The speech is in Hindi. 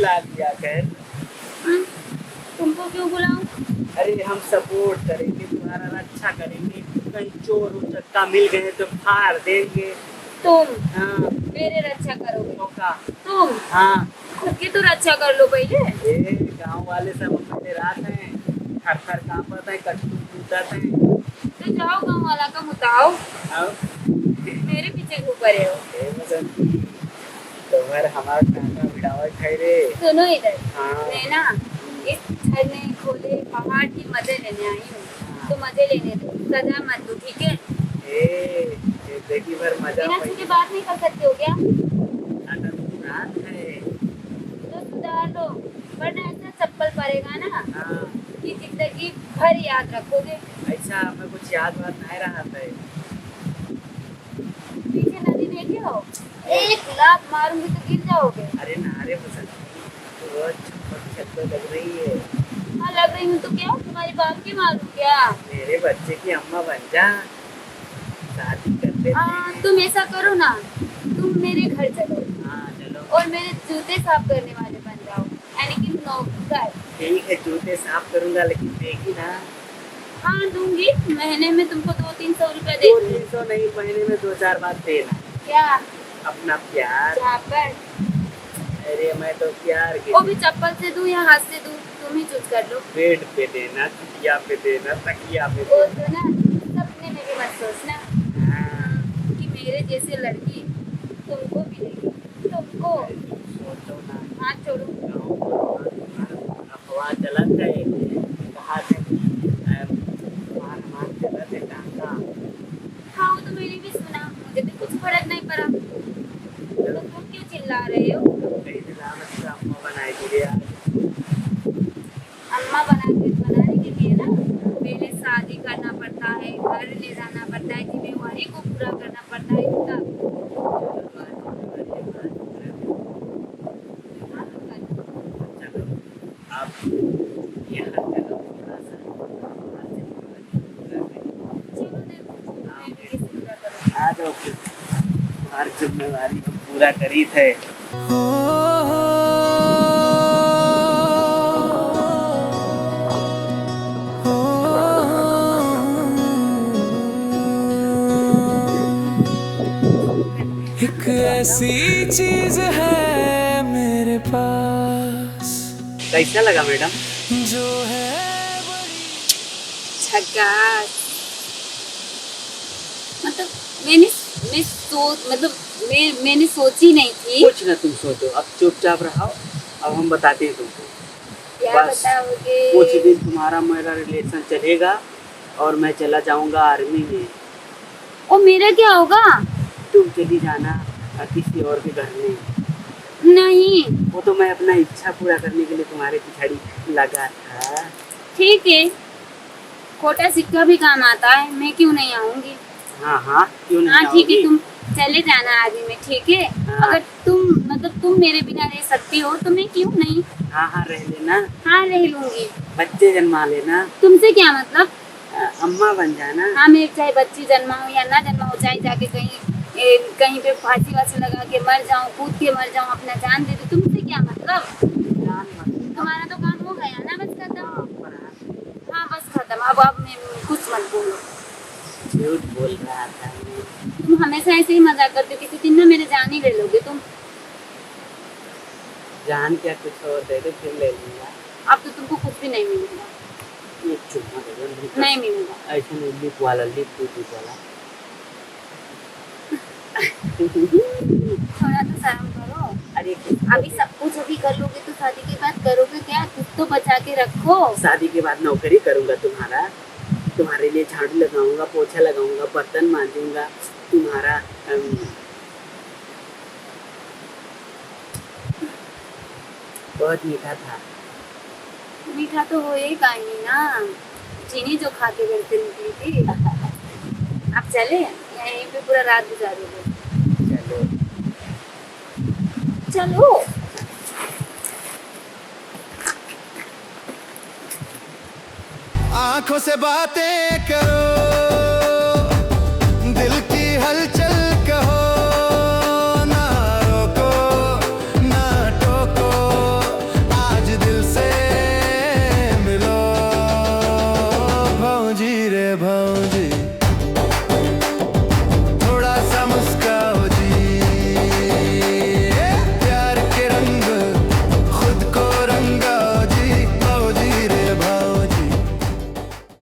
बुला दिया कर। तुमको क्यों बुलाऊं? अरे हम सपोर्ट करेंगे, तुम्हारा रक्षा करेंगे। कहीं चोर उचक्का मिल गए तो फाड़ देंगे। तुम हाँ मेरे रक्षा करोगे? तो का तुम हाँ खुद की तो रक्षा कर लो पहले। ये गांव वाले सब अपने रात हैं, थर थर कांपत है, कट्टू टूटत है। तो जाओ गाँव वाला का मुताओ, अब मेरे पीछे क्यों पड़े हो? ए बसंती, तुम्हारे हमारा काका बिड़ावट है रे। सुनो इधर, हाँ मैं ना इस झरने खोले पहाड़ की मजे लेने आई हूँ, तो मजे लेने दो, सजा मत दो, ठीक है? ए जिंदगी भर मजा बिना छुपे बात नहीं कर सकते हो क्या? आनंद रात है। तो सुधार लो, वरना ऐसा चप्पल पड़ेगा ना हाँ कि जिंदगी भर याद रखोगे। ऐसा हमें कुछ याद वाद नहीं रहा था। पीछे नदी देखे हो? एक लात मारूंगी तो गिर जाओगे। अरे नारे बसंती, तो छप्पर छप्पर लग रही है। हाँ लग रही हूँ तो क्या, तुम्हारे बाप की मारूं क्या? मेरे बच्चे की अम्मा बन जा, शादी कर लेते हैं। तुम ऐसा करो ना, तुम मेरे घर चलो हाँ चलो और मेरे जूते साफ करने वाले बन जाओ, यानी कि नौकर। ठीक है, जूते साफ करूंगा, लेकिन देगी ना। हाँ दूंगी, महीने में तुमको 200-300 रुपया दो दे। 300 नहीं, महीने में 2-4 बार देना। क्या? अपना प्यार। झापड़? अरे मैं तो प्यार के वो भी चप्पल से दूं या हाथ से दूं, तुम ही चूज कर लो। बेड पे देना, तकिया पे देना, तकिया पे वो देना। तो ना सपने में भी मत सोचना हाँ, कि मेरे जैसे लड़की तुमको मिलेगी, तुमको। सोचो ना। हाथ छोड़ो। गाँव में अफवाह चलत है, कहा थे मार मार चलत है टांका। हाँ वो तो मैंने भी सुना, मुझे भी कुछ फर्क नहीं पड़ा, तो तुम क्यों चिल्ला रहे हो? कहीं दिलावत का अम्मा बनाएगी रे आज। अम्मा बनाने के लिए ना पहले शादी करना पड़ता है, घर ले जाना पड़ता है, जिम्मेवारी को पूरा करना पड़ता है, तब। हाँ, तो कर। चलो आप यहाँ चलो, थोड़ा सा चलो देखो, मैं भी कैसे पूरा करूँ। आ जाओ फिर, हर जिम्मेवारी को पूरा करी थे। एक ऐसी चीज है मेरे पास कैसा लगा मैडम? जो है झकास। मतलब मैंने सोची नहीं थी। कुछ ना तुम सोचो, अब चुपचाप रहो। अब हम बताते हैं तुमको। क्या बस बताओगे? कुछ दिन तुम्हारा मेरा रिलेशन चलेगा और मैं चला जाऊंगा आर्मी में। और मेरा क्या होगा? तुम चली जाना किसी और के घर में। नहीं। वो तो मैं अपना इच्छा पूरा करने के लिए तुम्हारे पिछाड़ी लगा था। ठीक है, खोटा सिक्का भी काम आता है, मैं क्यों नहीं आऊंगी? हाँ हाँ क्यों नहीं हाँ ठीक है, आओगी? तुम चले जाना आर्मी में, ठीक है? हाँ। अगर तुम मेरे बिना रह सकती हो तो मैं क्यों नहीं? हाँ हाँ रह लेना, हाँ रह लूंगी। बच्चे जन्मा लेना, तुमसे क्या मतलब? अम्मा बन जाना। हाँ मैं चाहे बच्ची जन्माऊँ या ना जन्माऊँ, चाहे जाके कहीं पे फांसी वासी लगा के मर जाऊँ, कूद के मर जाऊँ, अपना जान दे दूँ, तुमसे क्या मतलब? जान मत तुम्हारा तो काम हो गया ना, बस खत्म। पर हाँ बस खत्म, अब मैं कुछ मत बोलो। झूठ बोल रहा था मैं। तुम हमेशा ऐसे ही मजाक करते हो, किसी दिन ना मेरे जान ही ले लोगे तुम। जान क्या, कुछ और दे दो फिर ले लूंगा। अब तो तुमको कुछ भी नहीं मिलेगा। एक चुम्मा दे दो। नहीं मिलेगा। ऐसे नहीं, लिप वाला, लिप वाला। थोड़ा तो शर्म करो। अरे अभी सब कुछ अभी कर लोगे तो शादी के बाद करोगे क्या? कुछ तो बचा के रखो। शादी के बाद नौकरी करूंगा तुम्हारे लिए झाड़ू लगाऊंगा, पोछा लगाऊंगा, बर्तन मांजूंगा, तुम्हारा बहुत मीठा था। मीठा तो होएगा ही ना, चीनी जो खा के घर से निकली थी। अब चले यहीं पे पूरा रात गुजारोगे? चलो चलो। आंखों से बातें करो।